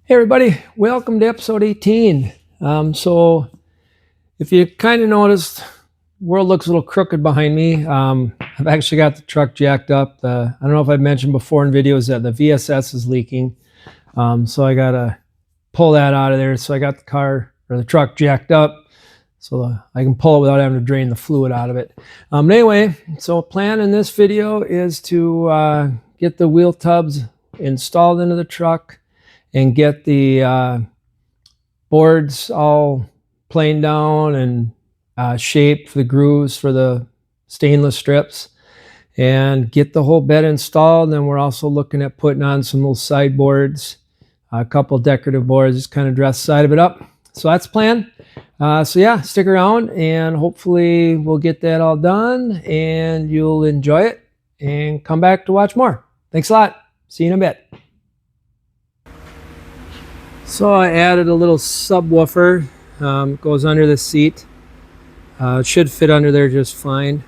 Hey everybody, welcome to episode 18. So if you kind of noticed, world looks a little crooked behind me. I've actually got the truck jacked up. I don't know if I've mentioned before in videos that the VSS is leaking. So I got to pull that out of there. So I got the car or the truck jacked up so I can pull it without having to drain the fluid out of it. But anyway, so plan in this video is to get the wheel tubs installed into the truck and get the boards all planed down and shaped for the grooves for the stainless strips and get the whole bed installed. And then we're also looking at putting on some little sideboards, a couple decorative boards, just kind of dress the side of it up. So that's the plan. So yeah, stick around and hopefully we'll get that all done and you'll enjoy it and come back to watch more. Thanks a lot. See you in a bit. So I added a little subwoofer, goes under the seat. It should fit under there just fine.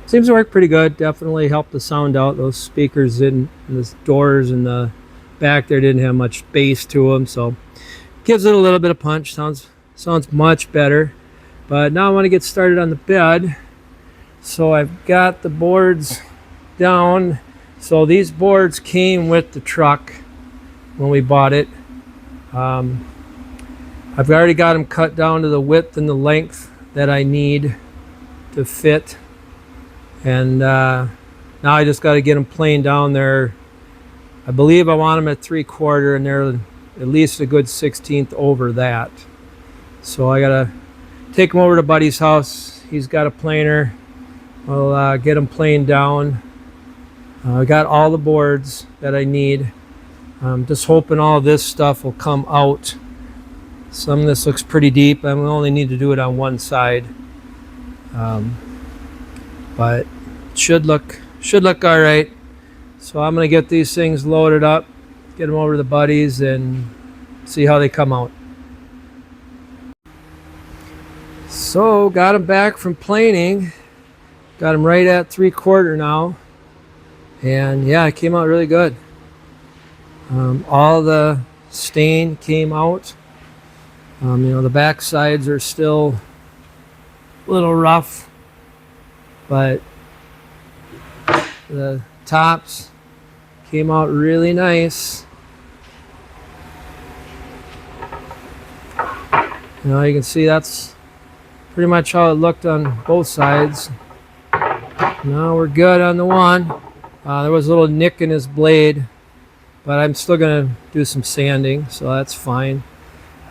Seems to work pretty good. Definitely helped the sound out. Those speakers in the doors in the back there didn't have much bass to them, so gives it a little bit of punch. Sounds much better. But now I want to get started on the bed. So I've got the boards down. So these boards came with the truck when we bought it. I've already got them cut down to the width and the length that I need to fit, and now I just got to get them planed down there. I believe I want them at 3/4 and they're at least a good 1/16 over that. So I gotta take them over to Buddy's house. He's got a planer. I'll get them planed down. I got all the boards that I need. I'm just hoping all of this stuff will come out. Some of this looks pretty deep. I only need to do it on one side, but it should look all right. So I'm gonna get these things loaded up, get them over to the Buddies, and see how they come out. So got them back from planing. Got them right at 3/4 now, and yeah, it came out really good. All the stain came out. The back sides are still a little rough, but the tops came out really nice. You can see that's pretty much how it looked on both sides. Now we're good on the one. There was a little nick in his blade, but I'm still going to do some sanding, so that's fine.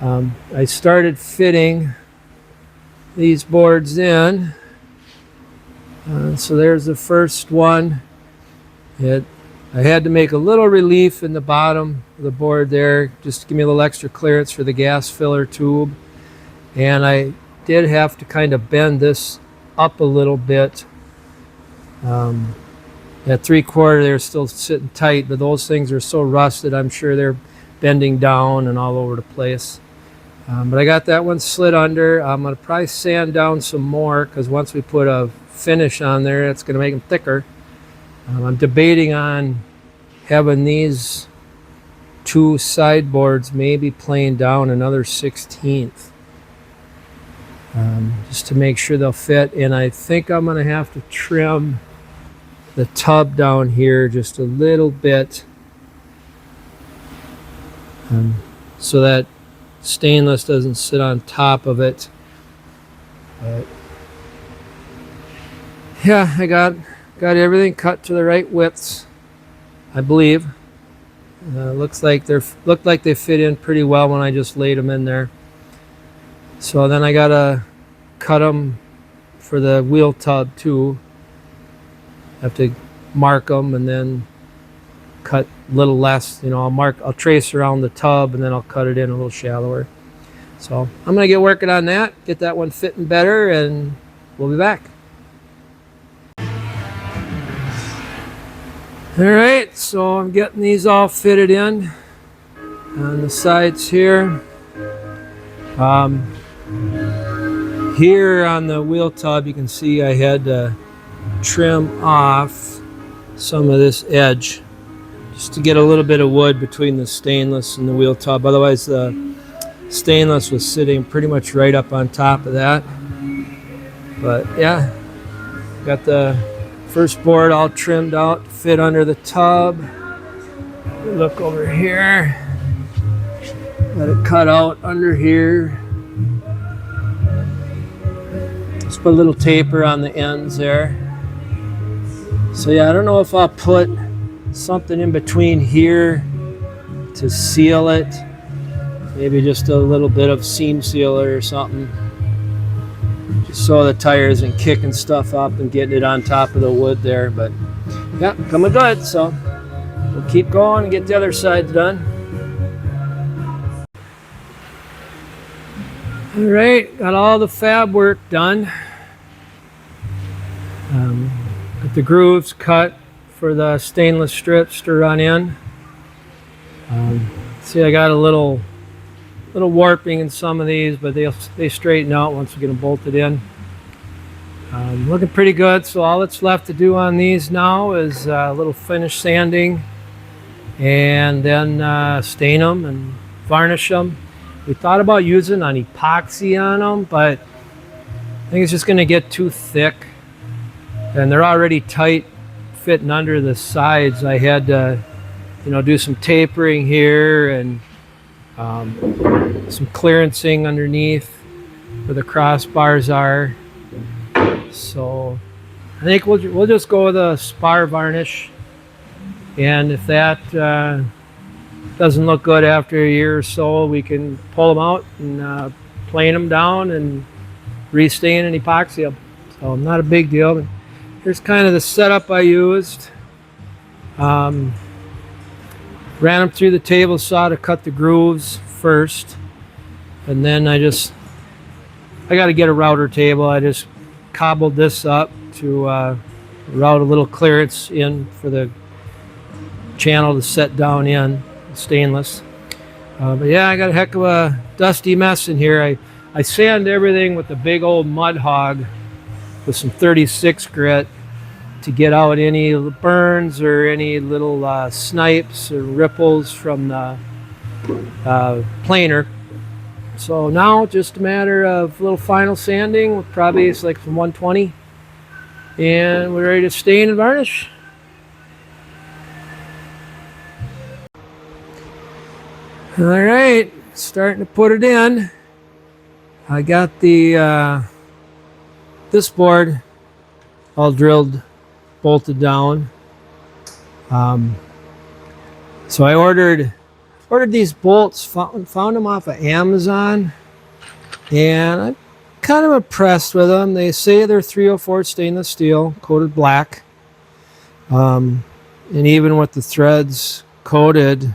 I started fitting these boards in. So there's the first one. I had to make a little relief in the bottom of the board there, just to give me a little extra clearance for the gas filler tube. And I did have to kind of bend this up a little bit. At 3/4 they're still sitting tight, but those things are so rusted I'm sure they're bending down and all over the place. But I got that one slid under. I'm going to probably sand down some more because once we put a finish on there it's going to make them thicker. I'm debating on having these two sideboards maybe planed down another 1/16, just to make sure they'll fit. And I think I'm going to have to trim the tub down here just a little bit, so that stainless doesn't sit on top of it. But yeah, I got everything cut to the right widths, I believe. Looked like they fit in pretty well when I just laid them in there. So then I gotta cut them for the wheel tub too. Have to mark them and then cut a little less. I'll trace around the tub and then I'll cut it in a little shallower. So I'm gonna get working on that, get that one fitting better, and we'll be back. All right, so I'm getting these all fitted in on the sides here. Here on the wheel tub, you can see I had to trim off some of this edge. just to get a little bit of wood between the stainless and the wheel tub. Otherwise the stainless was sitting pretty much right up on top of that. But yeah, got the first board all trimmed out to fit under the tub. Look over here. Got it cut out under here. Just put a little taper on the ends there. So yeah, I don't know if I'll put something in between here to seal it. Maybe just a little bit of seam sealer or something. Just so the tire isn't kicking stuff up and getting it on top of the wood there. But yeah, coming good. So we'll keep going and get the other side done. All right, got all the fab work done. Got the grooves cut for the stainless strips to run in. See, I got a little warping in some of these, but they straighten out once we get them bolted in. Looking pretty good. So all that's left to do on these now is a little finish sanding, and then stain them and varnish them. We thought about using an epoxy on them, but I think it's just going to get too thick, and they're already tight fitting under the sides. I had to, do some tapering here and some clearancing underneath where the crossbars are. So I think we'll just go with a spar varnish, and if that doesn't look good after a year or so, we can pull them out and plane them down and restain and epoxy them. So not a big deal. But here's kind of the setup I used. Ran them through the table saw to cut the grooves first, and then I got to get a router table. I just cobbled this up to route a little clearance in for the channel to set down in stainless. But yeah, I got a heck of a dusty mess in here. I sand everything with a big old mud hog with some 36 grit to get out any burns or any little snipes or ripples from the planer. So now just a matter of a little final sanding with probably it's like some 120, and we're ready to stain and varnish. All right, starting to put it in. I got the this board all drilled, bolted down. So I ordered these bolts, found them off of Amazon, and I'm kind of impressed with them. They say they're 304 stainless steel, coated black, and even with the threads coated,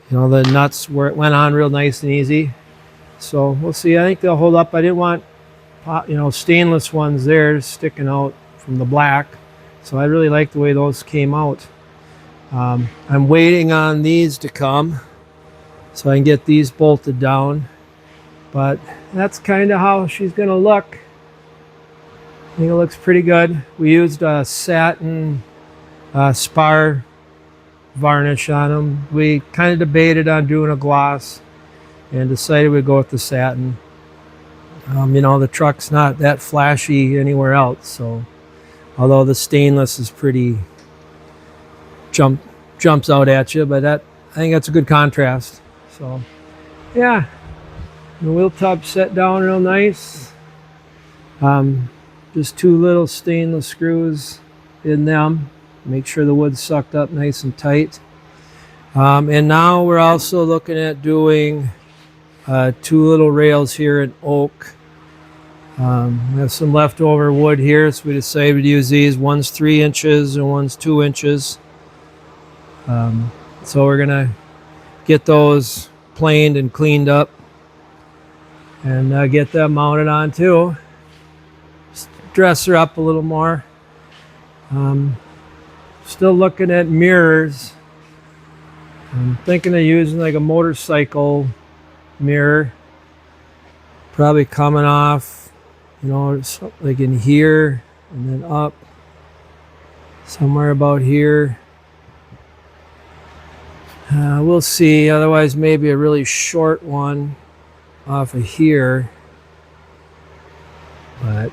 the nuts went on real nice and easy. So we'll see. I think they'll hold up. I didn't want stainless ones there sticking out from the black, so I really like the way those came out. I'm waiting on these to come so I can get these bolted down, but that's kind of how she's gonna look. I think it looks pretty good. We used a satin spar varnish on them. We kind of debated on doing a gloss and decided we'd go with the satin. The truck's not that flashy anywhere else, so although the stainless is pretty jumps out at you, but I think that's a good contrast. So yeah, the wheel tub set down real nice. Just two little stainless screws in them. Make sure the wood's sucked up nice and tight. And now we're also looking at doing two little rails here in oak. We have some leftover wood here, so we decided to use these. One's 3 inches and one's 2 inches. So we're gonna get those planed and cleaned up and get them mounted on too. Just dress her up a little more. Still looking at mirrors. I'm thinking of using like a motorcycle mirror, probably coming off, like in here and then up somewhere about here. We'll see. Otherwise, maybe a really short one off of here. But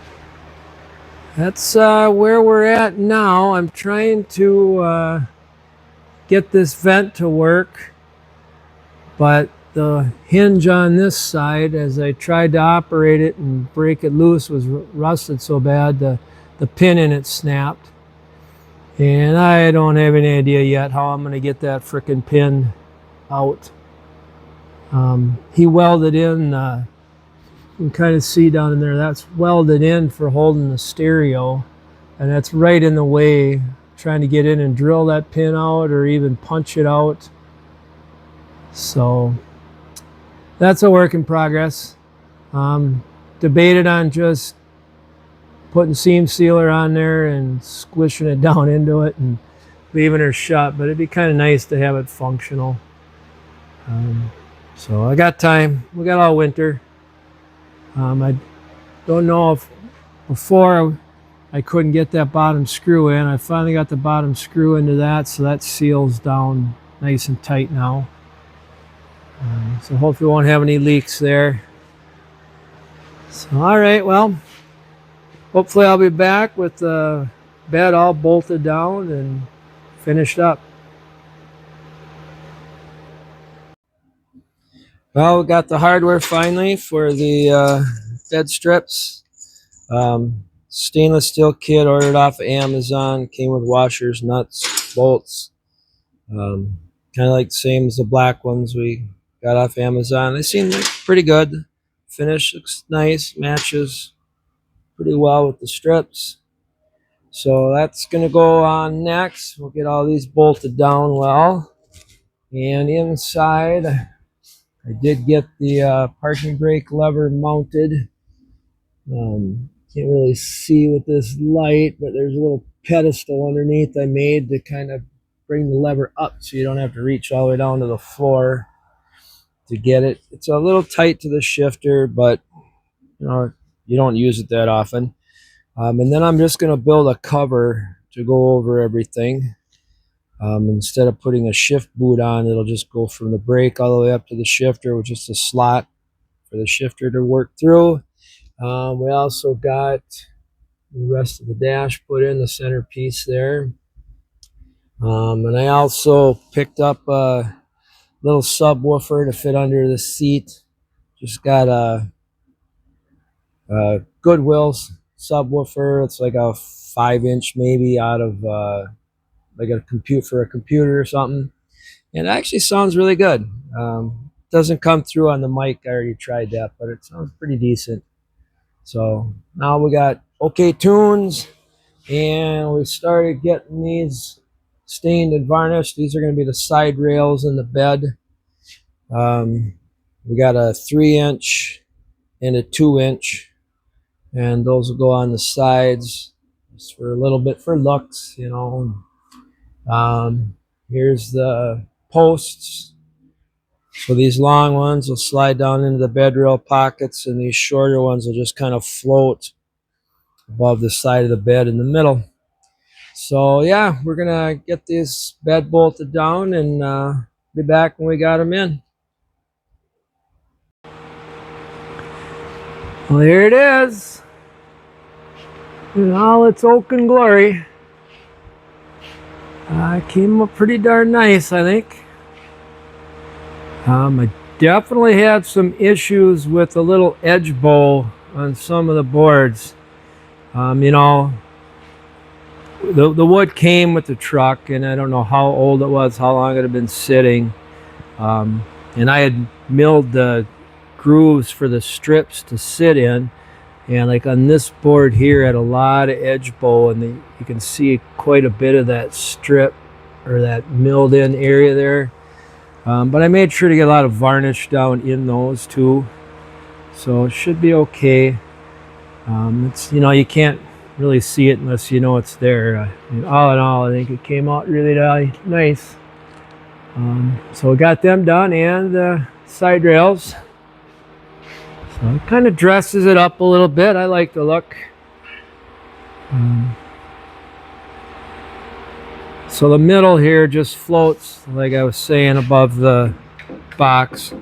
that's where we're at now. I'm trying to get this vent to work, but the hinge on this side, as I tried to operate it and break it loose, was rusted so bad the pin in it snapped. And I don't have any idea yet how I'm going to get that frickin' pin out. He welded in, you can kind of see down in there, that's welded in for holding the stereo. And that's right in the way, trying to get in and drill that pin out or even punch it out. So that's a work in progress. Debated on just putting seam sealer on there and squishing it down into it and leaving her shut, but it'd be kind of nice to have it functional. So I got time. We got all winter. I don't know if before I couldn't get that bottom screw in. I finally got the bottom screw into that, so that seals down nice and tight now. So hopefully we won't have any leaks there. So all right, well, hopefully I'll be back with the bed all bolted down and finished up. Well, we got the hardware finally for the bed strips. Stainless steel kit, ordered off of Amazon. Came with washers, nuts, bolts. Kind of like the same as the black ones we got off Amazon. They seem like pretty good. Finish looks nice, matches pretty well with the strips. So that's going to go on next. We'll get all these bolted down well. And inside, I did get the parking brake lever mounted. Can't really see with this light, but there's a little pedestal underneath I made to kind of bring the lever up so you don't have to reach all the way down to the floor to get it. It's a little tight to the shifter, but you know, you don't use it that often. And then I'm just going to build a cover to go over everything. Instead of putting a shift boot on, it'll just go from the brake all the way up to the shifter with just a slot for the shifter to work through. We also got the rest of the dash put in, the center piece there. And I also picked up a little subwoofer to fit under the seat. Just got a Goodwill subwoofer. It's like a 5-inch maybe out of like a computer or something. And it actually sounds really good. Doesn't come through on the mic. I already tried that, but it sounds pretty decent. So now we got OK tunes, and we started getting these stained and varnished. These are going to be the side rails in the bed. We got a 3-inch and a 2-inch, and those will go on the sides just for a little bit for looks, you know. Here's the posts. So these long ones will slide down into the bed rail pockets, and these shorter ones will just kind of float above the side of the bed in the middle. So yeah, we're gonna get this bed bolted down and be back when we got them in. Well, here it is in all its oaken glory. Came up pretty darn nice, I think. I definitely had some issues with the little edge bow on some of the boards. You know, the wood came with the truck, and I don't know how old it was, how long it had been sitting. And I had milled the grooves for the strips to sit in, and like on this board here, had a lot of edge bow, and you can see quite a bit of that strip or that milled in area there. But I made sure to get a lot of varnish down in those too, so it should be okay. It's, you know, you can't really see it unless you know it's there. All in all, I think it came out really nice. So we got them done, and the side rails. So it kind of dresses it up a little bit. I like the look. So the middle here just floats, like I was saying, above the box.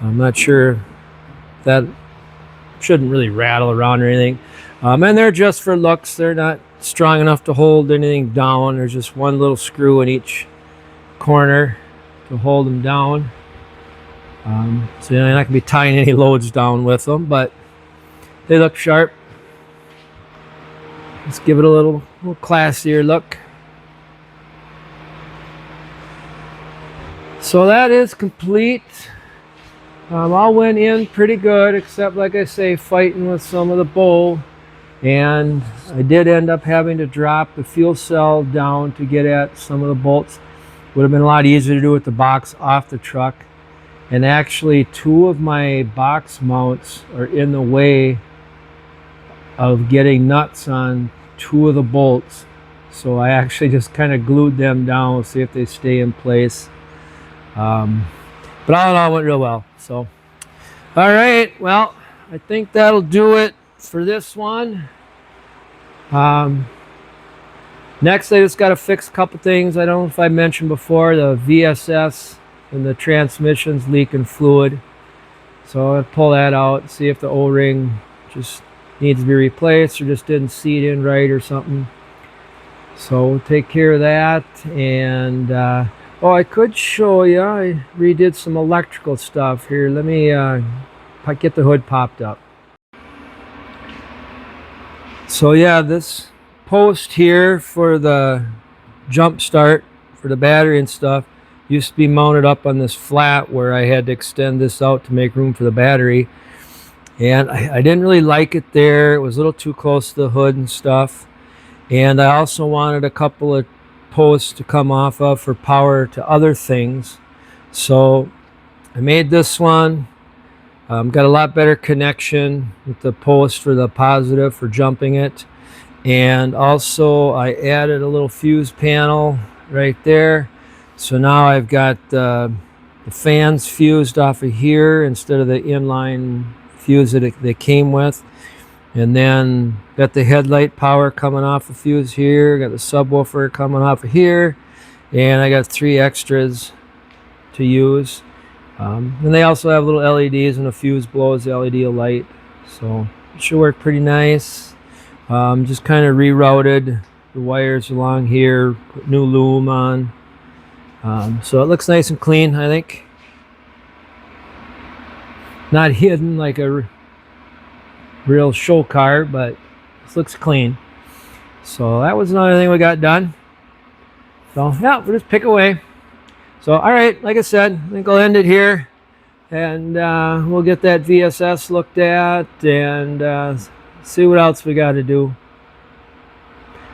I'm not sure, that shouldn't really rattle around or anything. And they're just for looks. They're not strong enough to hold anything down. There's just one little screw in each corner to hold them down. So you're not going to be tying any loads down with them, but they look sharp. Let's give it a little classier look. So that is complete. All went in pretty good, except, like I say, fighting with some of the bowl. And I did end up having to drop the fuel cell down to get at some of the bolts. Would have been a lot easier to do with the box off the truck. And actually, two of my box mounts are in the way of getting nuts on two of the bolts. So I actually just kind of glued them down, see if they stay in place. But all in all, it went real well. So, all right, well, I think that'll do it for this one. Next, I just got to fix a couple things. I don't know if I mentioned before, the VSS and the transmission's leaking fluid. So I'll pull that out, see if the O-ring just needs to be replaced or just didn't seat in right or something. So we'll take care of that. And oh, I could show you, I redid some electrical stuff here. Let me get the hood popped up. So yeah, this post here for the jump start for the battery and stuff used to be mounted up on this flat where I had to extend this out to make room for the battery. And I didn't really like it there. It was a little too close to the hood and stuff. And I also wanted a couple of posts to come off of for power to other things. So I made this one. Got a lot better connection with the post for the positive for jumping it. And also I added a little fuse panel right there. So now I've got the fans fused off of here instead of the inline fuse that they came with. And then got the headlight power coming off the fuse here. Got the subwoofer coming off of here. And I got 3 extras to use. And they also have little LEDs, and the fuse blows the LED light. So it should work pretty nice. Just kind of rerouted the wires along here, put new loom on. So it looks nice and clean, I think. Not hidden like a real show car, but this looks clean. So that was another thing we got done. So yeah, we'll just pick away. So all right, like I said, I think I'll end it here, and we'll get that VSS looked at and see what else we got to do.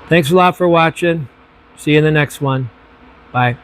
Thanks a lot for watching. See you in the next one. Bye.